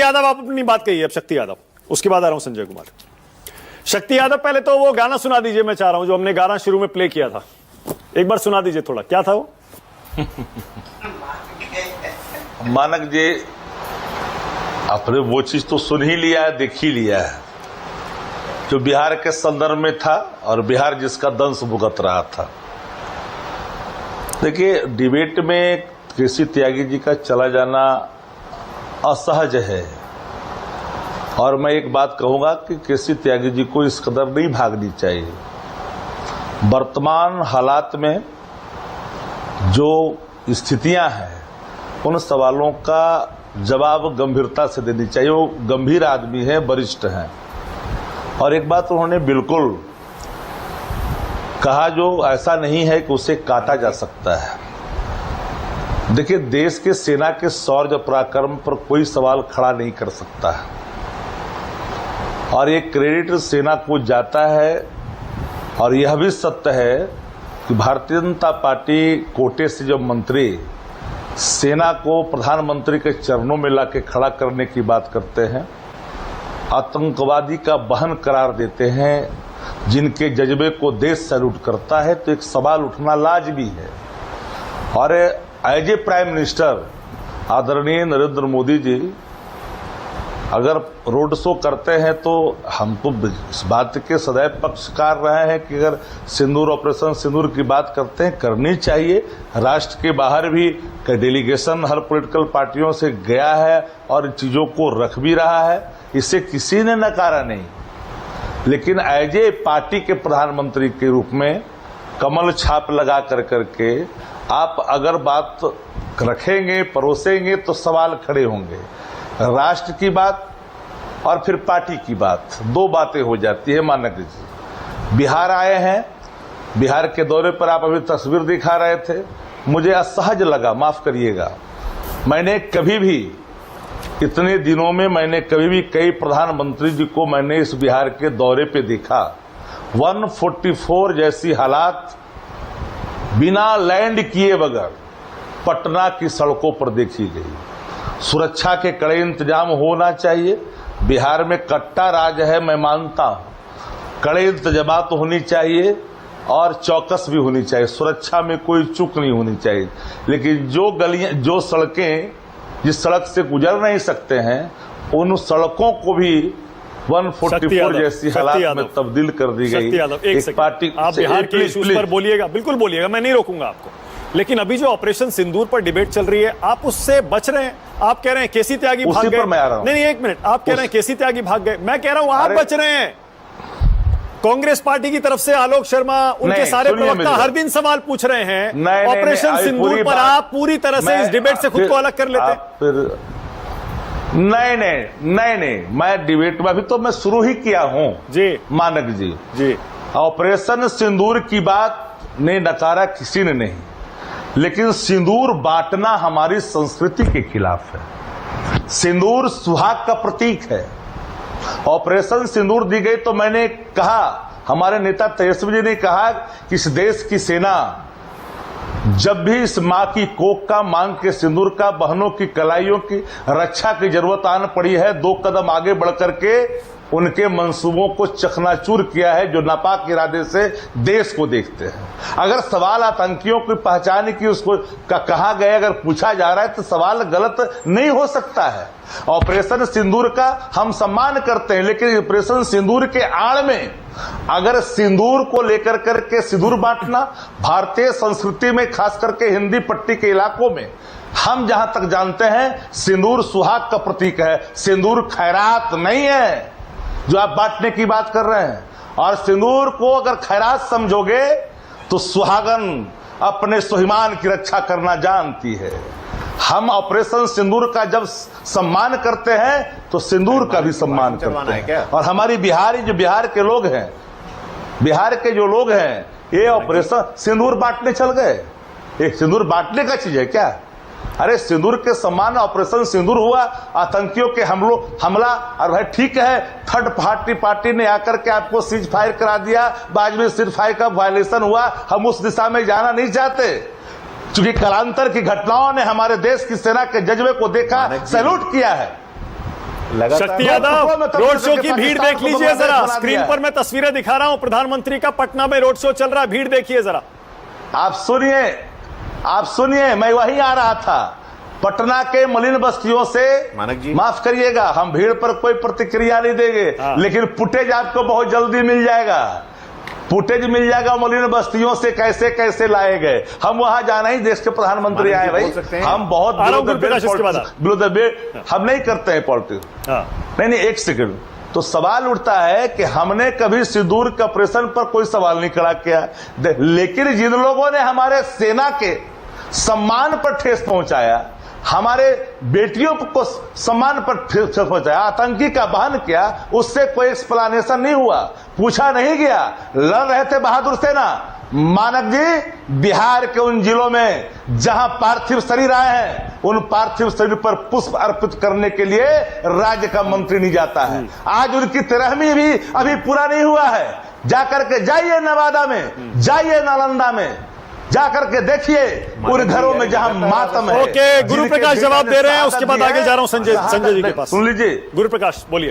यादव, आप अपनी बात कहिए। अब शक्ति यादव, उसके बाद आ रहा हूं संजय कुमार। शक्ति यादव, पहले तो वो गाना सुना दीजिए, मैं चाह रहा हूं जो हमने गाना शुरू में प्ले किया था, एक बार सुना दीजिए थोड़ा। क्या था वो? मानक जी, आपने वो चीज तो सुन ही लिया है, देख ही लिया है, जो बिहार के संदर्भ में था और बिहार जिसका दंश भुगत रहा था। देखिए, डिबेट में केसी त्यागी जी का चला जाना असहज है, और मैं एक बात कहूंगा कि केसी त्यागी जी को इस कदर नहीं भागनी चाहिए। वर्तमान हालात में जो स्थितियां हैं, उन सवालों का जवाब गंभीरता से देनी चाहिए। वो गंभीर आदमी है, वरिष्ठ हैं, और एक बात उन्होंने बिल्कुल कहा जो ऐसा नहीं है कि उसे काटा जा सकता है। देखिए, देश के सेना के शौर्य पराक्रम पर कोई सवाल खड़ा नहीं कर सकता है, और ये क्रेडिट सेना को जाता है। और यह भी सत्य है कि भारतीय जनता पार्टी कोटे से जब मंत्री सेना को प्रधानमंत्री के चरणों में लाके खड़ा करने की बात करते हैं, आतंकवादी का बहन करार देते हैं, जिनके जज्बे को देश सैल्यूट करता है, तो एक सवाल उठना लाजमी है। और एज ए प्राइम मिनिस्टर आदरणीय नरेंद्र मोदी जी अगर रोड शो करते हैं तो हम तो इस बात के सदैव पक्षकार रहे हैं कि अगर सिंदूर, ऑपरेशन सिंदूर की बात करते हैं, करनी चाहिए। राष्ट्र के बाहर भी डेलीगेशन हर पॉलिटिकल पार्टियों से गया है और इन चीजों को रख भी रहा है, इसे किसी ने नकारा नहीं। लेकिन एज ए पार्टी के प्रधानमंत्री के रूप में कमल छाप लगा करके आप अगर बात रखेंगे, परोसेंगे, तो सवाल खड़े होंगे। राष्ट्र की बात और फिर पार्टी की बात, दो बातें हो जाती है। मानक जी बिहार आए हैं, बिहार के दौरे पर आप अभी तस्वीर दिखा रहे थे, मुझे असहज लगा, माफ करिएगा। मैंने कभी भी इतने दिनों में मैंने कभी भी कई प्रधानमंत्री जी को मैंने इस बिहार के दौरे पे देखा। 144 जैसी हालात बिना लैंड किए बगैर पटना की सड़कों पर देखी गई। सुरक्षा के कड़े इंतजाम होना चाहिए। बिहार में कट्टा राज है, मैं मानता हूं, कड़े इंतजाम तो होनी चाहिए और चौकस भी होनी चाहिए। सुरक्षा में कोई चूक नहीं होनी चाहिए। लेकिन जो गलियां, जो सड़कें जिस सड़क से गुजर नहीं सकते हैं, उन सड़कों को भी 144 जैसी हालात में तब्दील कर दी गई। एक पार्टी, आप बिहार के इश्यूज पर बोलिएगा, बिल्कुल बोलिएगा, मैं नहीं रोकूंगा आपको। लेकिन अभी जो ऑपरेशन सिंदूर पर डिबेट चल रही है, आप उससे बच रहे हैं। आप कह रहे हैं केसी त्यागी भाग गए। नहीं, एक मिनट, आप कह रहे हैं केसी त्यागी भाग गए, मैं कह रहा हूं आप बच रहे हैं। कांग्रेस पार्टी की तरफ से आलोक शर्मा, उनके सारे प्रवक्ता हर दिन सवाल पूछ रहे हैं। ऑपरेशन सिंदूर पर आप पूरी तरह से इस डिबेट से खुद को अलग कर लेते हैं। नहीं, मैं डिबेट में अभी तो मैं शुरू ही किया हूं जी। मानक जी, ऑपरेशन सिंदूर की बात ने नकारा किसी ने नहीं, लेकिन सिंदूर बांटना हमारी संस्कृति के खिलाफ है। सिंदूर सुहाग का प्रतीक है। ऑपरेशन सिंदूर दी गई तो मैंने कहा, हमारे नेता तेजस्वी जी ने कहा कि इस देश की सेना जब भी इस मां की कोख का, मांग के सिंदूर का, बहनों की कलाइयों की रक्षा की जरूरत आन पड़ी है, 2 कदम आगे बढ़ करके उनके मंसूबों को चकनाचूर किया है, जो नापाक इरादे से देश को देखते हैं। अगर सवाल आतंकियों की पहचान की उसको कहा गया, अगर पूछा जा रहा है, तो सवाल गलत नहीं हो सकता है। ऑपरेशन सिंदूर का हम सम्मान करते हैं, लेकिन ऑपरेशन सिंदूर के आड़ में अगर सिंदूर को लेकर करके सिंदूर बांटना, भारतीय संस्कृति में खास करके हिंदी पट्टी के इलाकों में हम जहां तक जानते हैं, सिंदूर सुहाग का प्रतीक है, सिंदूर खैरात नहीं है जो आप बांटने की बात कर रहे हैं। और सिंदूर को अगर खैरात समझोगे तो सुहागन अपने स्वाभिमान की रक्षा करना जानती है। हम ऑपरेशन सिंदूर का जब सम्मान करते हैं तो सिंदूर का भी सम्मान करते हैं। और हमारी बिहार के लोग हैं, बिहार के जो लोग हैं, ये ऑपरेशन सिंदूर बांटने चल गए। एक सिंदूर बांटने का चीज है क्या? अरे सिंदूर के सम्मान ऑपरेशन सिंदूर हुआ, आतंकियों के हमला, और भाई ठीक है, थर्ड पार्टी ने आकर के आपको सीज फायर करा दिया, बाद में सीज फायर का वायलेशन हुआ, हम उस दिशा में जाना नहीं चाहते। चूंकि कालांतर की घटनाओं ने हमारे देश की सेना के जज्बे को देखा, सैल्यूट किया है। शक्ति यादव, रोड शो की भीड़ देख लीजिए जरा, स्क्रीन पर मैं तस्वीरें दिखा रहा हूं, प्रधानमंत्री का पटना में रोड शो चल रहा है, भीड़ देखिए जरा। आप सुनिए, मैं वहीं आ रहा था, पटना के मलिन बस्तियों से। मानक जी, माफ करिएगा, हम भीड़ पर कोई प्रतिक्रिया नहीं देंगे, लेकिन फुटेज आपको बहुत जल्दी मिल जाएगा, फुटेज मिल जाएगा मलिन बस्तियों से कैसे कैसे लाए गए। हम वहां जाना ही, देश के प्रधानमंत्री आए भाई, हम बहुत हम नहीं करते हैं पॉलिटिक्स। नहीं, एक सेकंड, तो सवाल उठता है कि हमने कभी सिंदूर के ऑपरेशन पर कोई सवाल नहीं खड़ा किया, लेकिन जिन लोगों ने हमारे सेना के सम्मान पर ठेस पहुंचाया, हमारे बेटियों को सम्मान पर ठेस पहुंचाया, आतंकी का बहन किया, उससे कोई एक्सप्लेनेशन नहीं हुआ, पूछा नहीं गया, लड़ रहे थे बहादुर सेना। मानक जी, बिहार के उन जिलों में जहां पार्थिव शरीर आए हैं, उन पार्थिव शरीर पर पुष्प अर्पित करने के लिए राज्य का मंत्री नहीं जाता है। आज उनकी 13वीं भी अभी पूरा नहीं हुआ है। जाकर के जाइए नवादा में, जाइए नालंदा में, जाकर के देखिए उन घरों में जहां मातम है। ओके, गुरु प्रकाश जवाब दे रहे हैं, उसके बाद आगे जा रहा हूं संजय जी के पास। सुन लीजिए, गुरु प्रकाश बोलिए।